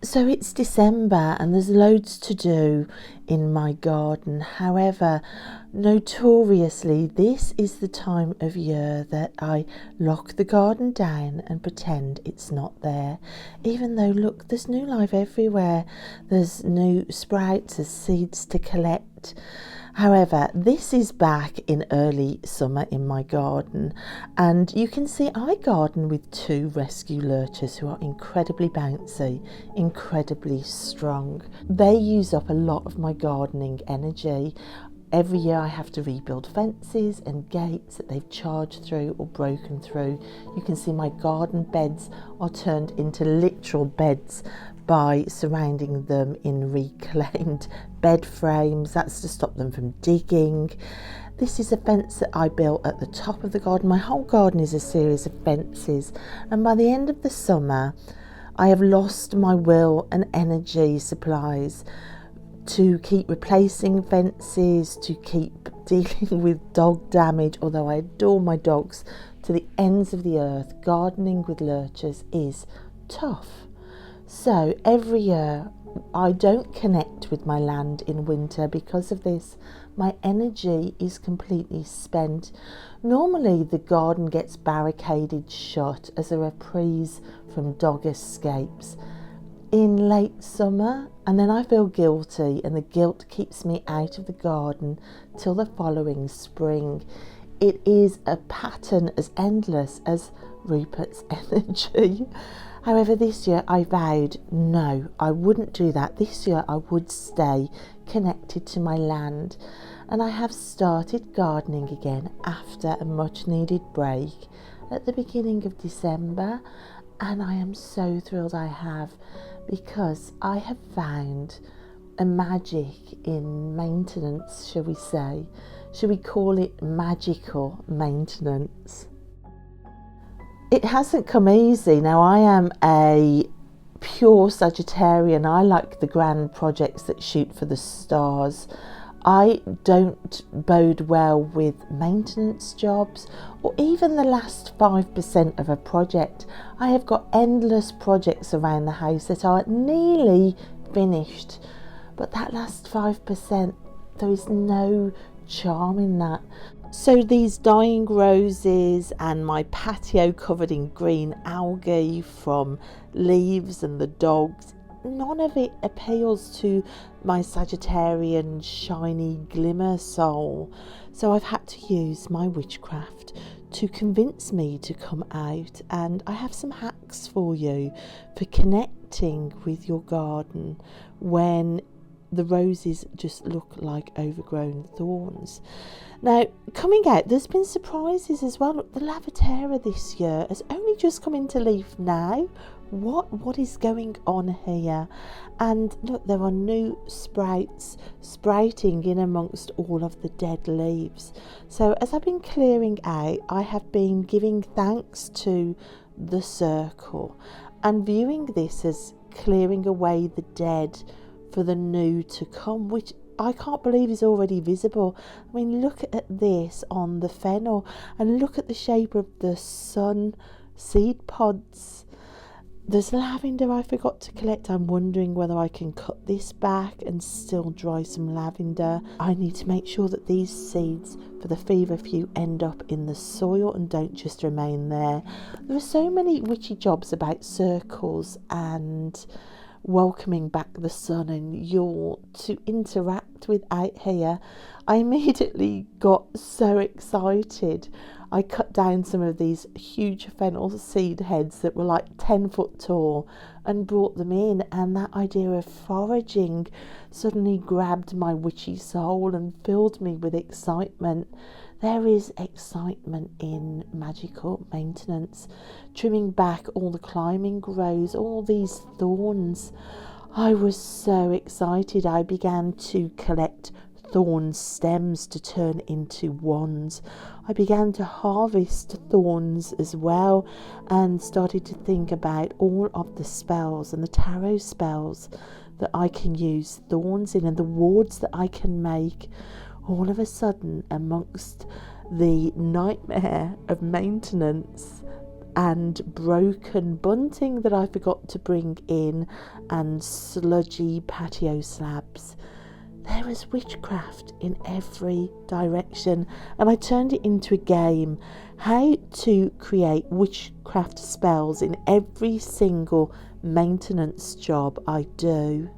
So it's December and there's loads to do in my garden. However, notoriously, this is the time of year that I lock the garden down and pretend it's not there. Even though, look, there's new life everywhere. There's new sprouts, there's seeds to collect. However, this is back in early summer in my garden, and you can see I garden with two rescue lurchers who are incredibly bouncy, incredibly strong. They use up a lot of my gardening energy. Every year I have to rebuild fences and gates that they've charged through or broken through. You can see my garden beds are turned into literal beds by surrounding them in reclaimed bed frames. That's to stop them from digging. This is a fence that I built at the top of the garden. My whole garden is a series of fences, and by the end of the summer I have lost my will and energy supplies to keep replacing fences, to keep dealing with dog damage. Although I adore my dogs to the ends of the earth, gardening with lurchers is tough. So every year I don't connect with my land in winter because of this. My energy is completely spent. Normally the garden gets barricaded shut as a reprise from dog escapes in late summer, and then I feel guilty, and the guilt keeps me out of the garden till the following spring. It is a pattern as endless as Rupert's energy. However, this year I vowed no, I wouldn't do that. This year I would stay connected to my land, and I have started gardening again after a much needed break at the beginning of December, and I am so thrilled I have, because I have found a magic in maintenance, shall we say. Shall we call it magical maintenance? It hasn't come easy. Now, I am a pure Sagittarian. I like the grand projects that shoot for the stars. I don't bode well with maintenance jobs or even the last 5% of a project. I have got endless projects around the house that are nearly finished, but that last 5%, there is no charm in that. So these dying roses and my patio covered in green algae from leaves and the dogs, none of it appeals to my Sagittarian shiny glimmer soul. So I've had to use my witchcraft to convince me to come out, and I have some hacks for you for connecting with your garden when the roses just look like overgrown thorns. Now, coming out, there's been surprises as well. Look, the Lavatera this year has only just come into leaf now. What is going on here? And look, there are new sprouts sprouting in amongst all of the dead leaves. So as I've been clearing out, I have been giving thanks to the circle and viewing this as clearing away the dead for the new to come, which I can't believe is already visible. I mean, look at this on the fennel, and look at the shape of the sun seed pods. There's lavender I forgot to collect. I'm wondering whether I can cut this back and still dry some lavender. I need to make sure that these seeds for the feverfew end up in the soil and don't just remain there. There are so many witchy jobs about circles and welcoming back the sun and you're to interact with out here. I immediately got so excited. I cut down some of these huge fennel seed heads that were like 10 foot tall and brought them in, and that idea of foraging suddenly grabbed my witchy soul and filled me with excitement. There is excitement in magical maintenance, trimming back all the climbing grows, all these thorns. I was so excited. I began to collect thorn stems to turn into wands. I began to harvest thorns as well, and started to think about all of the spells and the tarot spells that I can use thorns in and the wards that I can make. All of a sudden, amongst the nightmare of maintenance and broken bunting that I forgot to bring in, and sludgy patio slabs. There was witchcraft in every direction, and I turned it into a game. How to create witchcraft spells in every single maintenance job I do.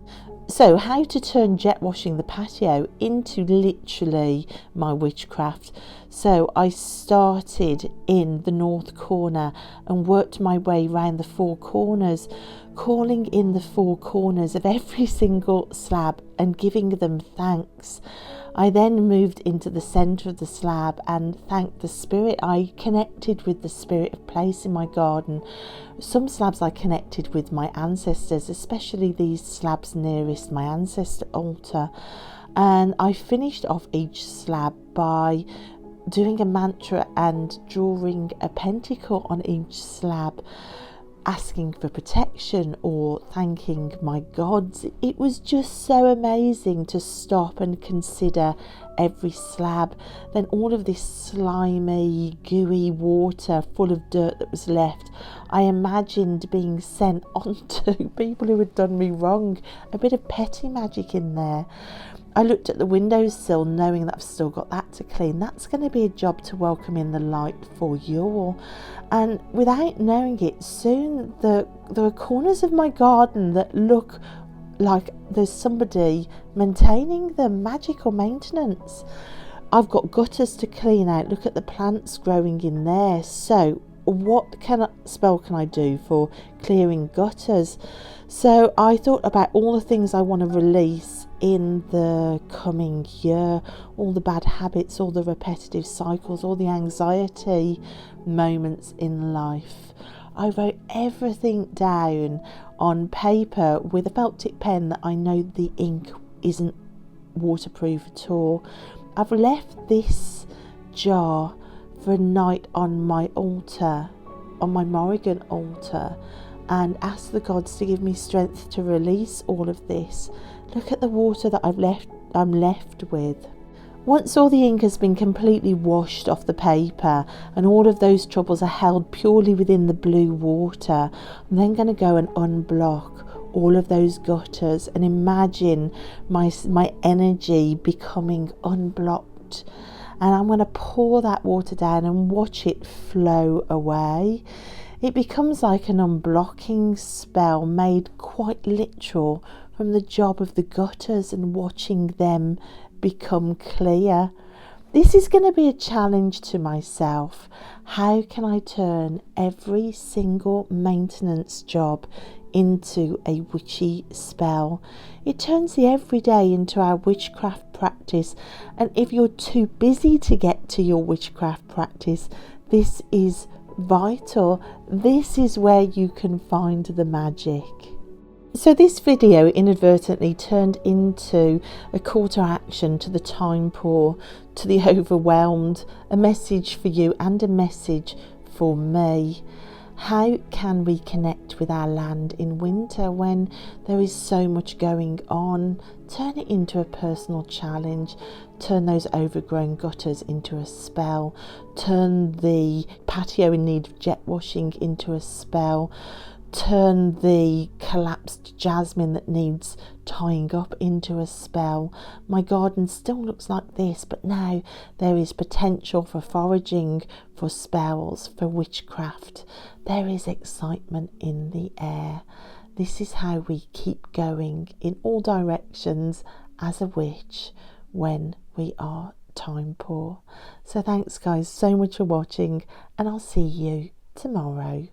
So how to turn jet washing the patio into literally my witchcraft. So I started in the north corner and worked my way around the four corners, calling in the four corners of every single slab and giving them thanks. I then moved into the centre of the slab and thanked the spirit. I connected with the spirit of place in my garden. Some slabs I connected with my ancestors, especially these slabs nearest my ancestor altar. And I finished off each slab by doing a mantra and drawing a pentacle on each slab, asking for protection or thanking my gods. It was just so amazing to stop and consider every slab. Then all of this slimy, gooey water full of dirt that was left, I imagined being sent on to people who had done me wrong. A bit of petty magic in there. I looked at the windowsill knowing that I've still got that to clean. That's going to be a job to welcome in the light for you all. And without knowing it, soon there are corners of my garden that look like there's somebody maintaining them, magical maintenance. I've got gutters to clean out. Look at the plants growing in there. So what spell can I do for clearing gutters? So I thought about all the things I want to release in the coming year, all the bad habits, all the repetitive cycles, all the anxiety moments in life. I wrote everything down on paper with a felt tip pen that I know the ink isn't waterproof at all. I've left this jar for a night on my altar, on my Morrigan altar, and asked the gods to give me strength to release all of this. Look at the water that I'm left with. Once all the ink has been completely washed off the paper and all of those troubles are held purely within the blue water, I'm then going to go and unblock all of those gutters and imagine my energy becoming unblocked. And I'm going to pour that water down and watch it flow away. It becomes like an unblocking spell made quite literal from the job of the gutters and watching them become clear. This is going to be a challenge to myself. How can I turn every single maintenance job into a witchy spell? It turns the everyday into our witchcraft practice, and if you're too busy to get to your witchcraft practice, this is vital. This is where you can find the magic. So this video inadvertently turned into a call to action to the time poor, to the overwhelmed, a message for you and a message for me. How can we connect with our land in winter when there is so much going on? Turn it into a personal challenge. Turn those overgrown gutters into a spell. Turn the patio in need of jet washing into a spell. Turn the collapsed jasmine that needs tying up into a spell. My garden still looks like this, but now there is potential for foraging, for spells, for witchcraft. There is excitement in the air. This is how we keep going in all directions as a witch when we are time poor. So thanks guys so much for watching, and I'll see you tomorrow.